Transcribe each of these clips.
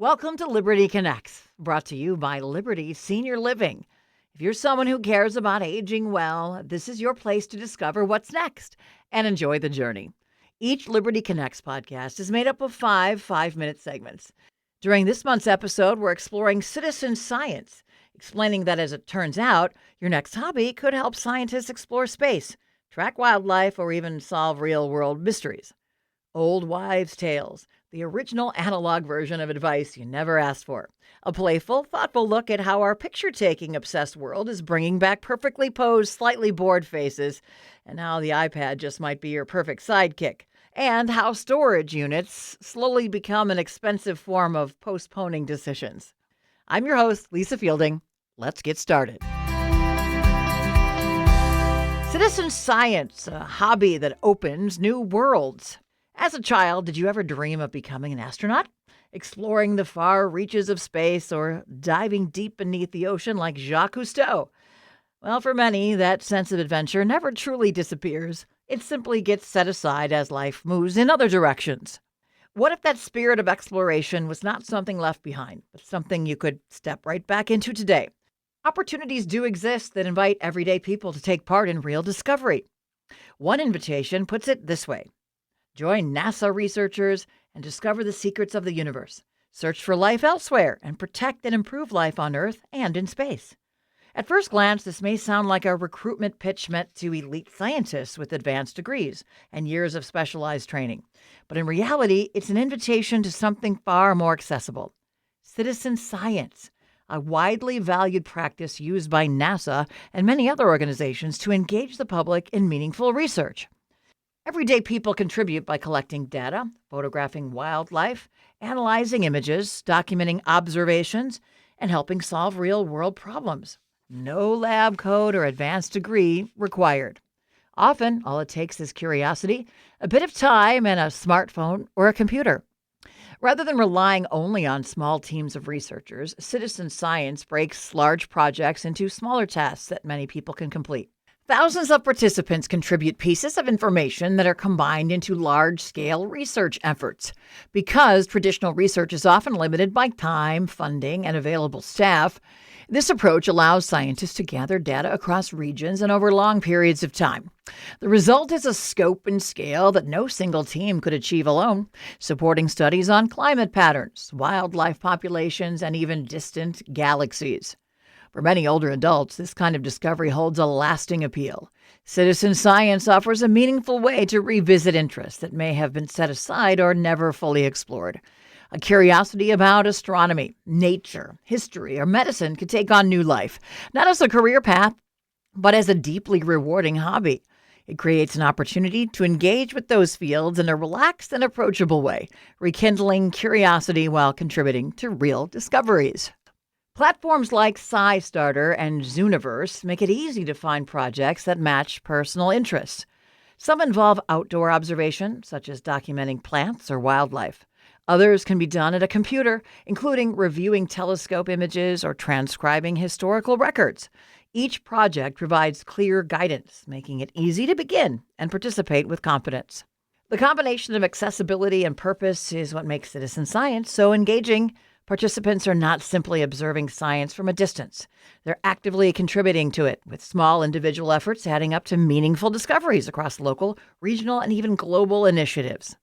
Welcome to Liberty Connects, brought to you by Liberty Senior Living. If you're someone who cares about aging well, this is your place to discover what's next and enjoy the journey. Each Liberty Connects podcast is made up of five-minute segments. During this month's episode, we're exploring citizen science, explaining that, as it turns out, your next hobby could help scientists explore space, track wildlife, or even solve real-world mysteries. Old Wives' Tales, the original analog version of advice you never asked for. A playful, thoughtful look at how our picture-taking obsessed world is bringing back perfectly posed, slightly bored faces, and how the iPad just might be your perfect sidekick, and how storage units slowly become an expensive form of postponing decisions. I'm your host, Lisa Fielding. Let's get started. Citizen science, a hobby that opens new worlds. As a child, did you ever dream of becoming an astronaut? Exploring the far reaches of space or diving deep beneath the ocean like Jacques Cousteau? Well, for many, that sense of adventure never truly disappears. It simply gets set aside as life moves in other directions. What if that spirit of exploration was not something left behind, but something you could step right back into today? Opportunities do exist that invite everyday people to take part in real discovery. One invitation puts it this way. Join NASA researchers and discover the secrets of the universe. Search for life elsewhere and protect and improve life on Earth and in space. At first glance, this may sound like a recruitment pitch meant to elite scientists with advanced degrees and years of specialized training. But in reality, it's an invitation to something far more accessible. Citizen science, a widely valued practice used by NASA and many other organizations to engage the public in meaningful research. Everyday people contribute by collecting data, photographing wildlife, analyzing images, documenting observations, and helping solve real-world problems. No lab coat or advanced degree required. Often, all it takes is curiosity, a bit of time, and a smartphone or a computer. Rather than relying only on small teams of researchers, citizen science breaks large projects into smaller tasks that many people can complete. Thousands of participants contribute pieces of information that are combined into large-scale research efforts. Because traditional research is often limited by time, funding, and available staff, this approach allows scientists to gather data across regions and over long periods of time. The result is a scope and scale that no single team could achieve alone, supporting studies on climate patterns, wildlife populations, and even distant galaxies. For many older adults, this kind of discovery holds a lasting appeal. Citizen science offers a meaningful way to revisit interests that may have been set aside or never fully explored. A curiosity about astronomy, nature, history, or medicine could take on new life, not as a career path, but as a deeply rewarding hobby. It creates an opportunity to engage with those fields in a relaxed and approachable way, rekindling curiosity while contributing to real discoveries. Platforms like SciStarter and Zooniverse make it easy to find projects that match personal interests. Some involve outdoor observation, such as documenting plants or wildlife. Others can be done at a computer, including reviewing telescope images or transcribing historical records. Each project provides clear guidance, making it easy to begin and participate with confidence. The combination of accessibility and purpose is what makes citizen science so engaging. Participants are not simply observing science from a distance. They're actively contributing to it, with small individual efforts adding up to meaningful discoveries across local, regional, and even global initiatives.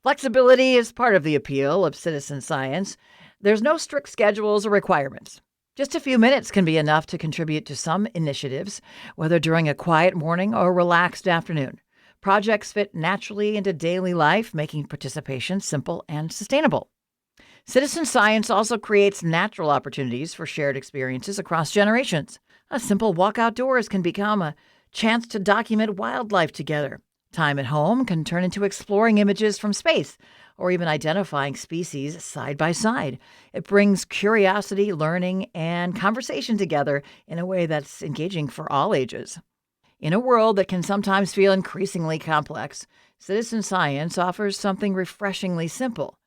Flexibility is part of the appeal of citizen science. There's no strict schedules or requirements. Just a few minutes can be enough to contribute to some initiatives, whether during a quiet morning or relaxed afternoon. Projects fit naturally into daily life, making participation simple and sustainable. Citizen science also creates natural opportunities for shared experiences across generations. A simple walk outdoors can become a chance to document wildlife together. Time at home can turn into exploring images from space or even identifying species side by side. It brings curiosity, learning, and conversation together in a way that's engaging for all ages. In a world that can sometimes feel increasingly complex, citizen science offers something refreshingly simple.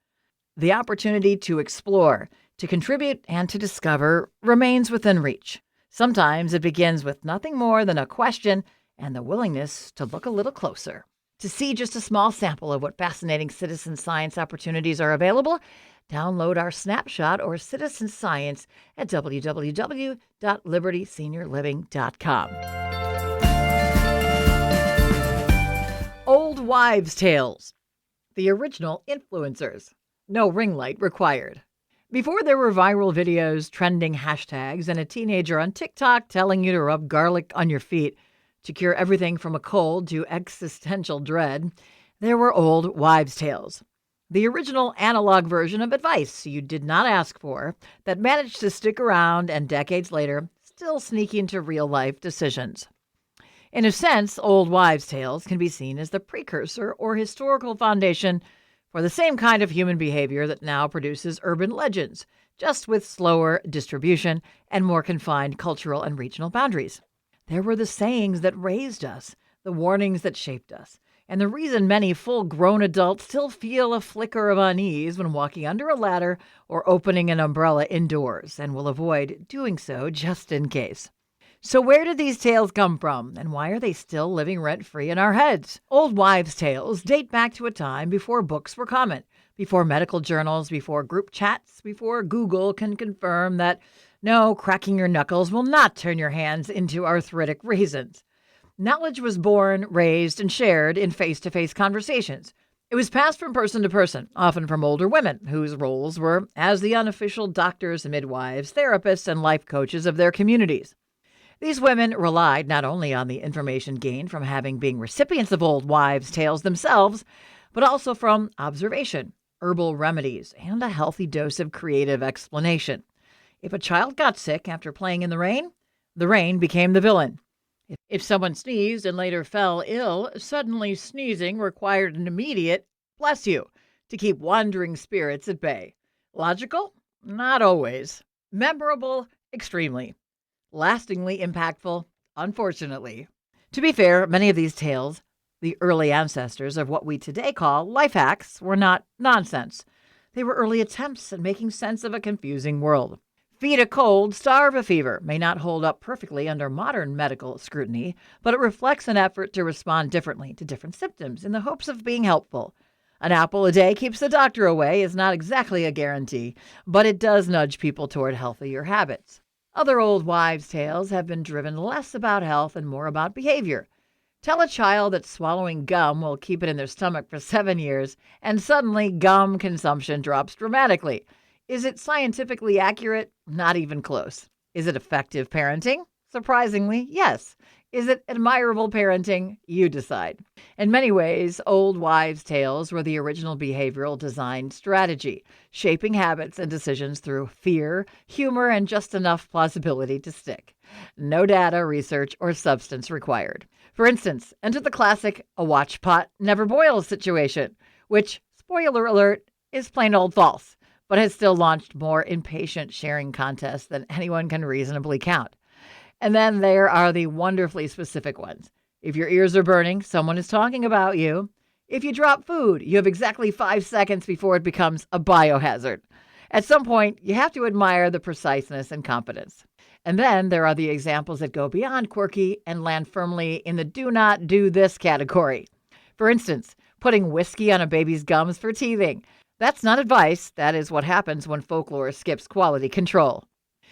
The opportunity to explore, to contribute, and to discover remains within reach. Sometimes it begins with nothing more than a question and the willingness to look a little closer. To see just a small sample of what fascinating citizen science opportunities are available, Download our snapshot or citizen science at www.libertyseniorliving.com. Old Wives' Tales. The original influencers. No ring light required. Before there were viral videos, trending hashtags, and a teenager on TikTok telling you to rub garlic on your feet to cure everything from a cold to existential dread, there were old wives' tales. The original analog version of advice you did not ask for that managed to stick around and decades later still sneak into real-life decisions. In a sense, old wives' tales can be seen as the precursor or historical foundation for the same kind of human behavior that now produces urban legends, just with slower distribution and more confined cultural and regional boundaries. There were the sayings that raised us, the warnings that shaped us, and the reason many full-grown adults still feel a flicker of unease when walking under a ladder or opening an umbrella indoors, and will avoid doing so just in case. So where did these tales come from, and why are they still living rent-free in our heads? Old wives' tales date back to a time before books were common, before medical journals, before group chats, before Google can confirm that no, cracking your knuckles will not turn your hands into arthritic raisins. Knowledge was born, raised, and shared in face-to-face conversations. It was passed from person to person, often from older women, whose roles were as the unofficial doctors, midwives, therapists, and life coaches of their communities. These women relied not only on the information gained from having been recipients of old wives' tales themselves, but also from observation, herbal remedies, and a healthy dose of creative explanation. If a child got sick after playing in the rain became the villain. If someone sneezed and later fell ill, suddenly sneezing required an immediate "bless you" to keep wandering spirits at bay. Logical? Not always. Memorable? Extremely. Lastingly impactful? Unfortunately. To be fair, many of these tales, the early ancestors of what we today call life hacks, were not nonsense. They were early attempts at making sense of a confusing world. Feed a cold, starve a fever may not hold up perfectly under modern medical scrutiny, but it reflects an effort to respond differently to different symptoms in the hopes of being helpful. An apple a day keeps the doctor away is not exactly a guarantee, but it does nudge people toward healthier habits. Other old wives' tales have been driven less about health and more about behavior. Tell a child that swallowing gum will keep it in their stomach for 7 years, and suddenly gum consumption drops dramatically. Is it scientifically accurate? Not even close. Is it effective parenting? Surprisingly, yes. Is it admirable parenting? You decide. In many ways, old wives' tales were the original behavioral design strategy, shaping habits and decisions through fear, humor, and just enough plausibility to stick. No data, research, or substance required. For instance, enter the classic "a watch pot never boils" situation, which, spoiler alert, is plain old false, but has still launched more impatient sharing contests than anyone can reasonably count. And then there are the wonderfully specific ones. If your ears are burning, someone is talking about you. If you drop food, you have exactly 5 seconds before it becomes a biohazard. At some point, you have to admire the preciseness and competence. And then there are the examples that go beyond quirky and land firmly in the do not do this category. For instance, putting whiskey on a baby's gums for teething. That's not advice. That is what happens when folklore skips quality control.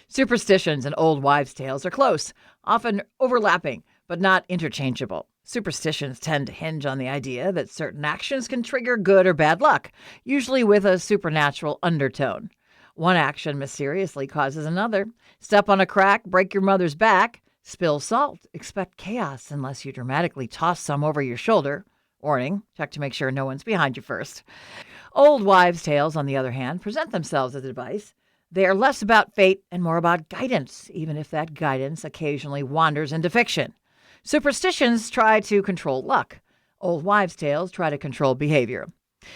Superstitions and old wives' tales are close, often overlapping, but not interchangeable. Superstitions tend to hinge on the idea that certain actions can trigger good or bad luck, usually with a supernatural undertone. One action mysteriously causes another. Step on a crack, break your mother's back. Spill salt, expect chaos unless you dramatically toss some over your shoulder. Warning, check to make sure no one's behind you first. Old wives' tales, on the other hand, present themselves as advice. They are less about fate and more about guidance, even if that guidance occasionally wanders into fiction. Superstitions try to control luck. Old wives' tales try to control behavior.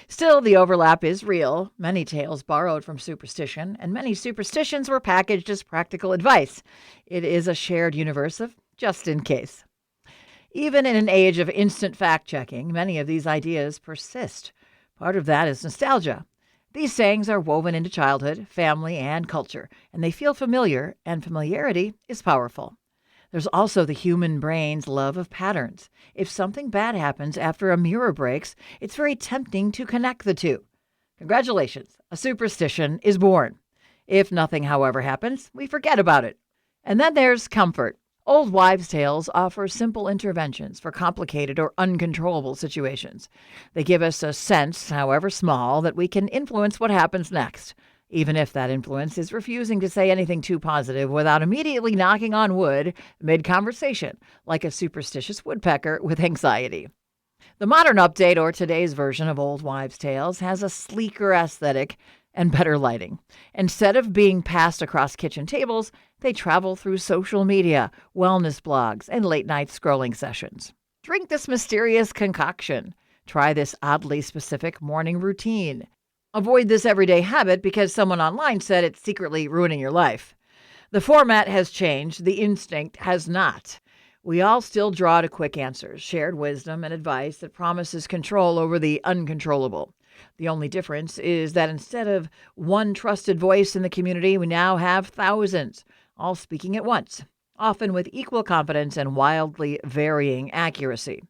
Still, the overlap is real. Many tales borrowed from superstition, and many superstitions were packaged as practical advice. It is a shared universe of just in case. Even in an age of instant fact-checking, many of these ideas persist. Part of that is nostalgia. These sayings are woven into childhood, family, and culture, and they feel familiar, and familiarity is powerful. There's also the human brain's love of patterns. If something bad happens after a mirror breaks, it's very tempting to connect the two. Congratulations, a superstition is born. If nothing, however, happens, we forget about it. And then there's comfort. Old wives' tales offer simple interventions for complicated or uncontrollable situations. They give us a sense, however small, that we can influence what happens next, even if that influence is refusing to say anything too positive without immediately knocking on wood mid-conversation, like a superstitious woodpecker with anxiety. The modern update, or today's version of old wives' tales, has a sleeker aesthetic and better lighting. Instead of being passed across kitchen tables, they travel through social media, wellness blogs, and late-night scrolling sessions. Drink this mysterious concoction. Try this oddly specific morning routine. Avoid this everyday habit because someone online said it's secretly ruining your life. The format has changed. The instinct has not. We all still draw to quick answers, shared wisdom, and advice that promises control over the uncontrollable. The only difference is that instead of one trusted voice in the community, we now have thousands, all speaking at once, often with equal confidence and wildly varying accuracy.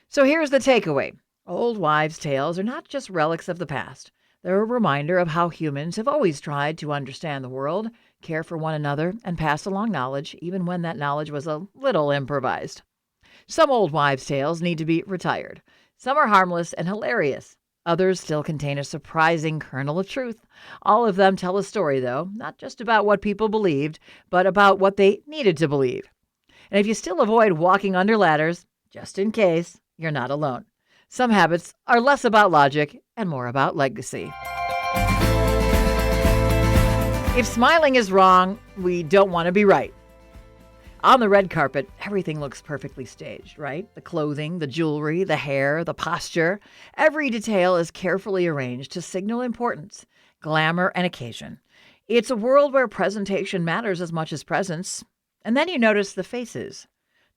So here's the takeaway. Old wives' tales are not just relics of the past. They're a reminder of how humans have always tried to understand the world, care for one another, and pass along knowledge, even when that knowledge was a little improvised. Some old wives' tales need to be retired. Some are harmless and hilarious. Others still contain a surprising kernel of truth. All of them tell a story, though, not just about what people believed, but about what they needed to believe. And if you still avoid walking under ladders, just in case, you're not alone. Some habits are less about logic and more about legacy. If smiling is wrong, we don't want to be right. On the red carpet, everything looks perfectly staged, right? The clothing, the jewelry, the hair, the posture. Every detail is carefully arranged to signal importance, glamour, and occasion. It's a world where presentation matters as much as presence. And then you notice the faces.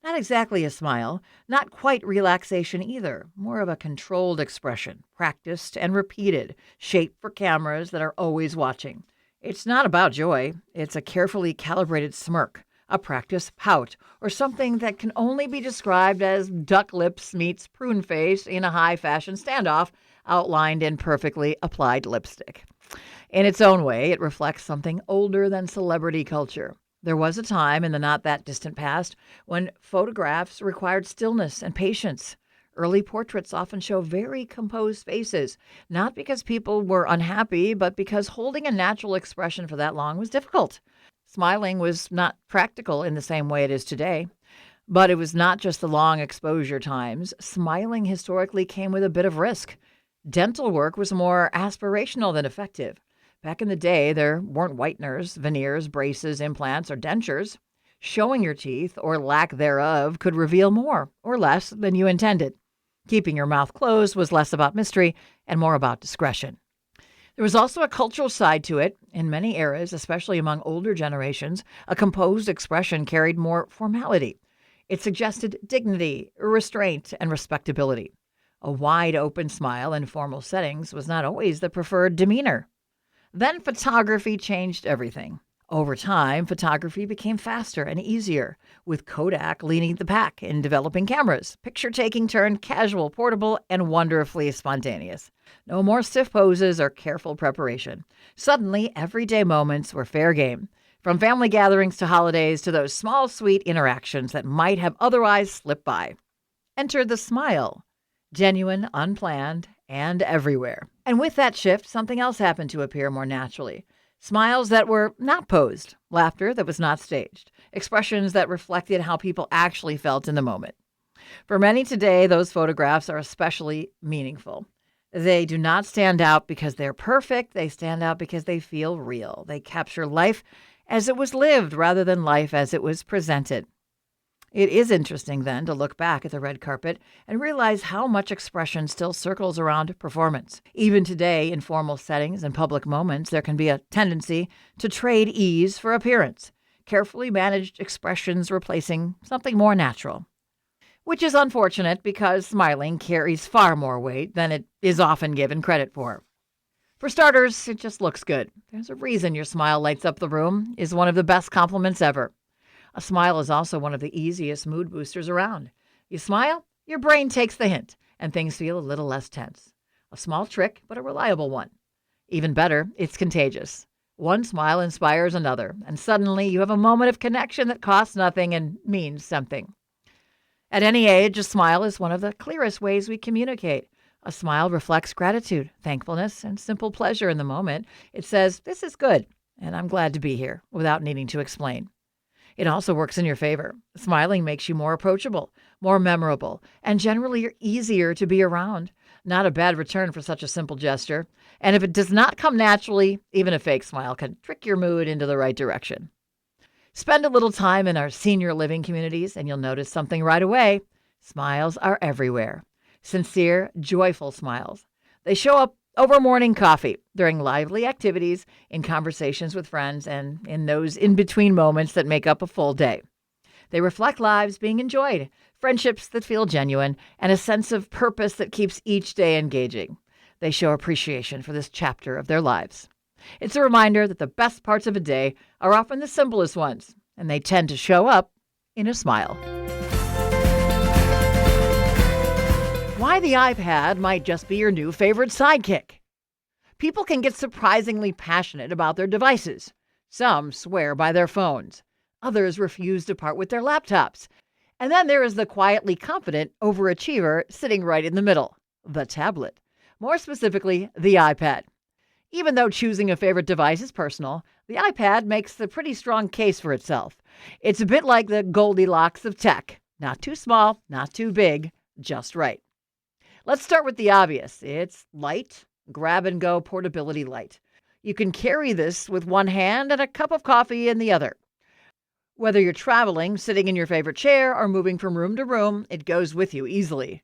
Not exactly a smile, not quite relaxation either, more of a controlled expression, practiced and repeated, shaped for cameras that are always watching. It's not about joy, it's a carefully calibrated smirk, a practiced pout, or something that can only be described as duck lips meets prune face in a high-fashion standoff outlined in perfectly applied lipstick. In its own way, it reflects something older than celebrity culture. There was a time in the not-that-distant past when photographs required stillness and patience. Early portraits often show very composed faces, not because people were unhappy, but because holding a natural expression for that long was difficult. Smiling was not practical in the same way it is today. But it was not just the long exposure times. Smiling historically came with a bit of risk. Dental work was more aspirational than effective. Back in the day, there weren't whiteners, veneers, braces, implants, or dentures. Showing your teeth, or lack thereof, could reveal more or less than you intended. Keeping your mouth closed was less about mystery and more about discretion. There was also a cultural side to it. In many eras, especially among older generations, a composed expression carried more formality. It suggested dignity, restraint, and respectability. A wide open smile in formal settings was not always the preferred demeanor. Then photography changed everything. Over time, photography became faster and easier, with Kodak leading the pack in developing cameras. Picture-taking turned casual, portable, and wonderfully spontaneous. No more stiff poses or careful preparation. Suddenly, everyday moments were fair game, from family gatherings to holidays to those small, sweet interactions that might have otherwise slipped by. Enter the smile. Genuine, unplanned, and everywhere. And with that shift, something else happened to appear more naturally. Smiles that were not posed, laughter that was not staged, expressions that reflected how people actually felt in the moment. For many today, those photographs are especially meaningful. They do not stand out because they're perfect. They stand out because they feel real. They capture life as it was lived rather than life as it was presented. It is interesting, then, to look back at the red carpet and realize how much expression still circles around performance. Even today, in formal settings and public moments, there can be a tendency to trade ease for appearance, carefully managed expressions replacing something more natural. Which is unfortunate because smiling carries far more weight than it is often given credit for. For starters, it just looks good. There's a reason your smile lights up the room, is one of the best compliments ever. A smile is also one of the easiest mood boosters around. You smile, your brain takes the hint, and things feel a little less tense. A small trick, but a reliable one. Even better, it's contagious. One smile inspires another, and suddenly you have a moment of connection that costs nothing and means something. At any age, a smile is one of the clearest ways we communicate. A smile reflects gratitude, thankfulness, and simple pleasure in the moment. It says, "This is good, and I'm glad to be here," without needing to explain. It also works in your favor. Smiling makes you more approachable, more memorable, and generally you're easier to be around. Not a bad return for such a simple gesture. And if it does not come naturally, even a fake smile can trick your mood into the right direction. Spend a little time in our senior living communities and you'll notice something right away. Smiles are everywhere. Sincere, joyful smiles. They show up over morning coffee, during lively activities, in conversations with friends, and in those in-between moments that make up a full day. They reflect lives being enjoyed, friendships that feel genuine, and a sense of purpose that keeps each day engaging. They show appreciation for this chapter of their lives. It's a reminder that the best parts of a day are often the simplest ones, and they tend to show up in a smile. Why the iPad might just be your new favorite sidekick. People can get surprisingly passionate about their devices. Some swear by their phones. Others refuse to part with their laptops. And then there is the quietly confident overachiever sitting right in the middle, the tablet. More specifically, the iPad. Even though choosing a favorite device is personal, the iPad makes a pretty strong case for itself. It's a bit like the Goldilocks of tech. Not too small, not too big, just right. Let's start with the obvious. It's light, grab-and-go portability light. You can carry this with one hand and a cup of coffee in the other. Whether you're traveling, sitting in your favorite chair, or moving from room to room, it goes with you easily.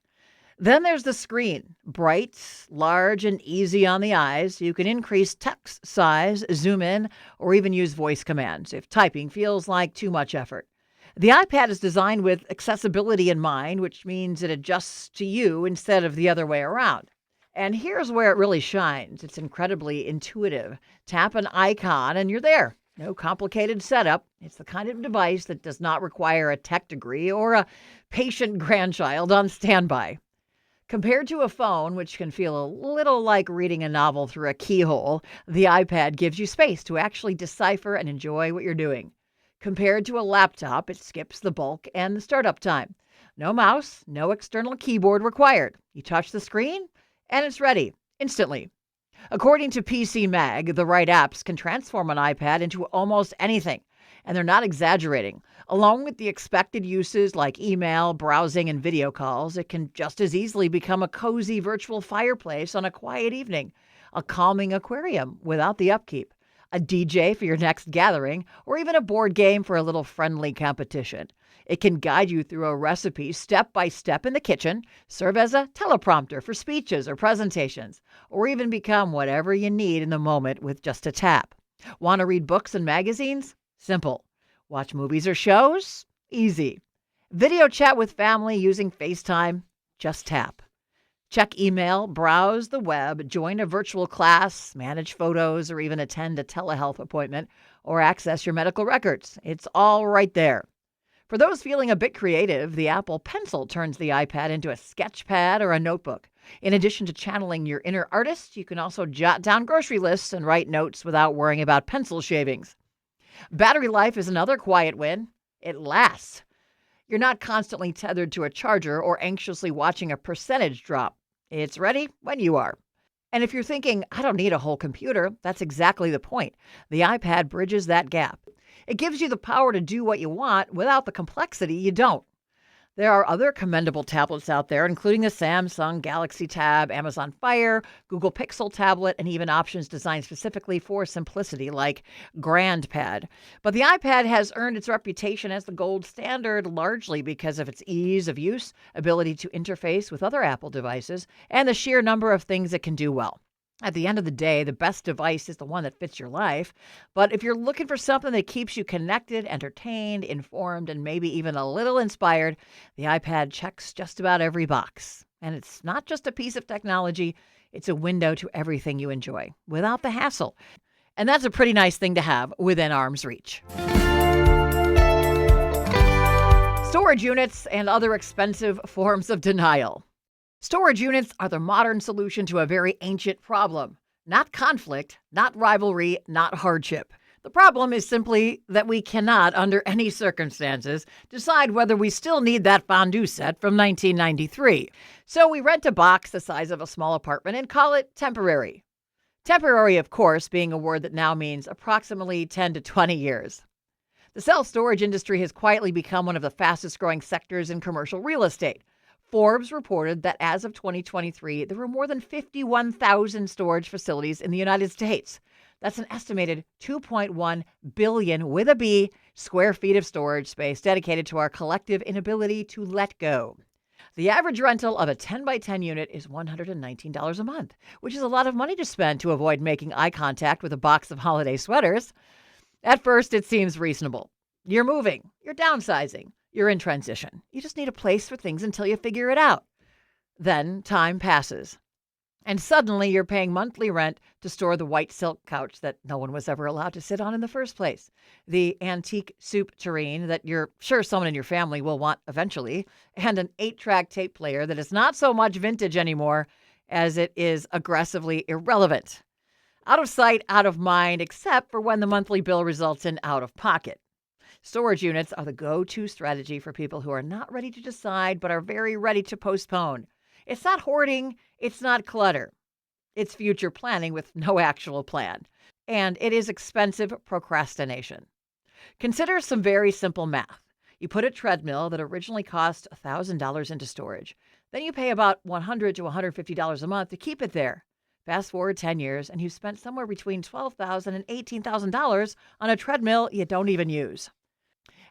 Then there's the screen. Bright, large, and easy on the eyes. You can increase text size, zoom in, or even use voice commands if typing feels like too much effort. The iPad is designed with accessibility in mind, which means it adjusts to you instead of the other way around. And here's where it really shines. It's incredibly intuitive. Tap an icon and you're there. No complicated setup. It's the kind of device that does not require a tech degree or a patient grandchild on standby. Compared to a phone, which can feel a little like reading a novel through a keyhole, the iPad gives you space to actually decipher and enjoy what you're doing. Compared to a laptop, it skips the bulk and the startup time. No mouse, no external keyboard required. You touch the screen, and it's ready, instantly. According to PC Mag, the right apps can transform an iPad into almost anything, and they're not exaggerating. Along with the expected uses like email, browsing, and video calls, it can just as easily become a cozy virtual fireplace on a quiet evening, a calming aquarium without the upkeep, a DJ for your next gathering, or even a board game for a little friendly competition. It can guide you through a recipe step by step in the kitchen, serve as a teleprompter for speeches or presentations, or even become whatever you need in the moment with just a tap. Want to read books and magazines? Simple. Watch movies or shows? Easy. Video chat with family using FaceTime? Just tap. Check email, browse the web, join a virtual class, manage photos, or even attend a telehealth appointment, or access your medical records. It's all right there. For those feeling a bit creative, the Apple Pencil turns the iPad into a sketch pad or a notebook. In addition to channeling your inner artist, you can also jot down grocery lists and write notes without worrying about pencil shavings. Battery life is another quiet win. It lasts. You're not constantly tethered to a charger or anxiously watching a percentage drop. It's ready when you are. And if you're thinking, I don't need a whole computer, that's exactly the point. The iPad bridges that gap. It gives you the power to do what you want without the complexity you don't. There are other commendable tablets out there, including the Samsung Galaxy Tab, Amazon Fire, Google Pixel tablet, and even options designed specifically for simplicity like GrandPad. But the iPad has earned its reputation as the gold standard largely because of its ease of use, ability to interface with other Apple devices, and the sheer number of things it can do well. At the end of the day, the best device is the one that fits your life. But if you're looking for something that keeps you connected, entertained, informed, and maybe even a little inspired, the iPad checks just about every box. And it's not just a piece of technology, it's a window to everything you enjoy without the hassle. And that's a pretty nice thing to have within arm's reach. Storage units and other expensive forms of denial. Storage units are the modern solution to a very ancient problem. not conflict, not rivalry, not hardship. The problem is simply that we cannot, under any circumstances, decide whether we still need that fondue set from 1993. So we rent a box the size of a small apartment and call it temporary. Temporary, of course, being a word that now means approximately 10 to 20 years. The self-storage industry has quietly become one of the fastest-growing sectors in commercial real estate. Forbes reported that as of 2023, there were more than 51,000 storage facilities in the United States. That's an estimated 2.1 billion, with a B, square feet of storage space dedicated to our collective inability to let go. The average rental of a 10 by 10 unit is $119 a month, which is a lot of money to spend to avoid making eye contact with a box of holiday sweaters. At first, it seems reasonable. You're moving, you're downsizing, you're in transition. You just need a place for things until you figure it out. Then time passes. And suddenly you're paying monthly rent to store the white silk couch that no one was ever allowed to sit on in the first place, the antique soup tureen that you're sure someone in your family will want eventually, and an 8-track tape player that is not so much vintage anymore as it is aggressively irrelevant. Out of sight, out of mind, except for when the monthly bill results in out of pocket. Storage units are the go-to strategy for people who are not ready to decide but are very ready to postpone. It's not hoarding, it's not clutter. It's future planning with no actual plan. And it is expensive procrastination. Consider some very simple math. You put a treadmill that originally cost $1,000 into storage. Then you pay about $100 to $150 a month to keep it there. Fast forward 10 years, and you've spent somewhere between $12,000 and $18,000 on a treadmill you don't even use.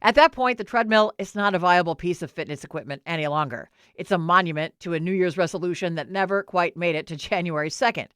At that point, the treadmill is not a viable piece of fitness equipment any longer. It's a monument to a New Year's resolution that never quite made it to January 2nd.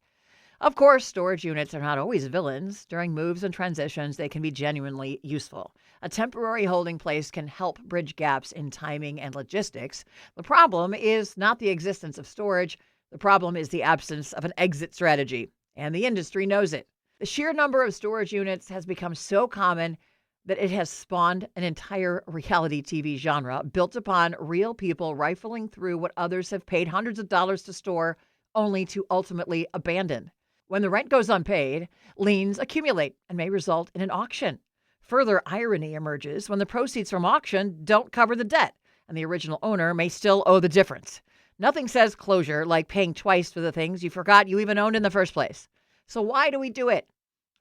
Of course, storage units are not always villains. During moves and transitions, they can be genuinely useful. A temporary holding place can help bridge gaps in timing and logistics. The problem is not the existence of storage. The problem is the absence of an exit strategy, and the industry knows it. The sheer number of storage units has become so common that it has spawned an entire reality TV genre built upon real people rifling through what others have paid hundreds of dollars to store, only to ultimately abandon. When the rent goes unpaid, liens accumulate and may result in an auction. Further irony emerges when the proceeds from auction don't cover the debt, and the original owner may still owe the difference. Nothing says closure like paying twice for the things you forgot you even owned in the first place. So why do we do it?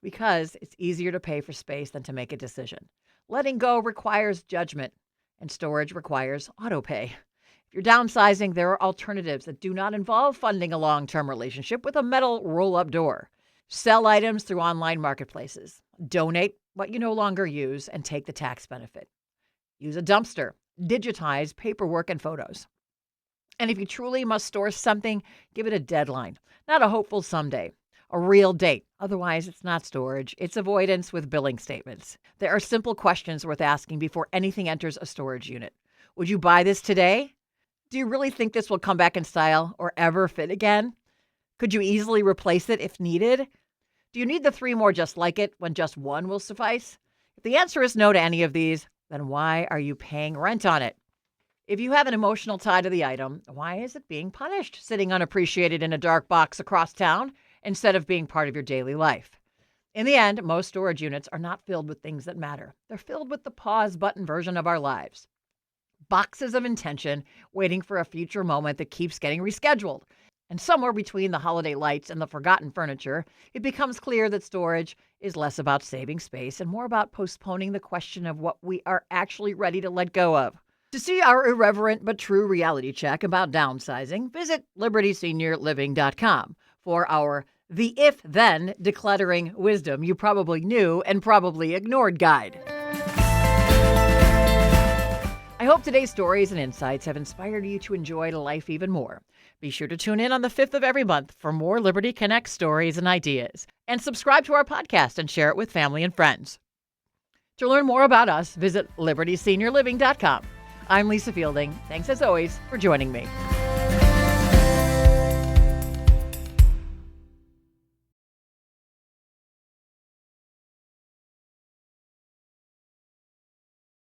Because it's easier to pay for space than to make a decision. Letting go requires judgment, and storage requires autopay. If you're downsizing, there are alternatives that do not involve funding a long-term relationship with a metal roll-up door. Sell items through online marketplaces. Donate what you no longer use and take the tax benefit. Use a dumpster. Digitize paperwork and photos. And if you truly must store something, give it a deadline, not a hopeful someday. A real date. Otherwise, it's not storage. It's avoidance with billing statements. There are simple questions worth asking before anything enters a storage unit. Would you buy this today? Do you really think this will come back in style or ever fit again? Could you easily replace it if needed? Do you need the 3 more just like it when just 1 will suffice? If the answer is no to any of these, then why are you paying rent on it? If you have an emotional tie to the item, why is it being punished, sitting unappreciated in a dark box across town, instead of being part of your daily life? In the end, most storage units are not filled with things that matter. They're filled with the pause button version of our lives. Boxes of intention waiting for a future moment that keeps getting rescheduled. And somewhere between the holiday lights and the forgotten furniture, it becomes clear that storage is less about saving space and more about postponing the question of what we are actually ready to let go of. To see our irreverent but true reality check about downsizing, visit libertyseniorliving.com for our The If-Then Decluttering Wisdom You Probably Knew and Probably Ignored guide. I hope today's stories and insights have inspired you to enjoy life even more. Be sure to tune in on the 5th of every month for more Liberty Connect stories and ideas. And subscribe to our podcast and share it with family and friends. To learn more about us, visit libertyseniorliving.com. I'm Lisa Fielding. Thanks as always for joining me.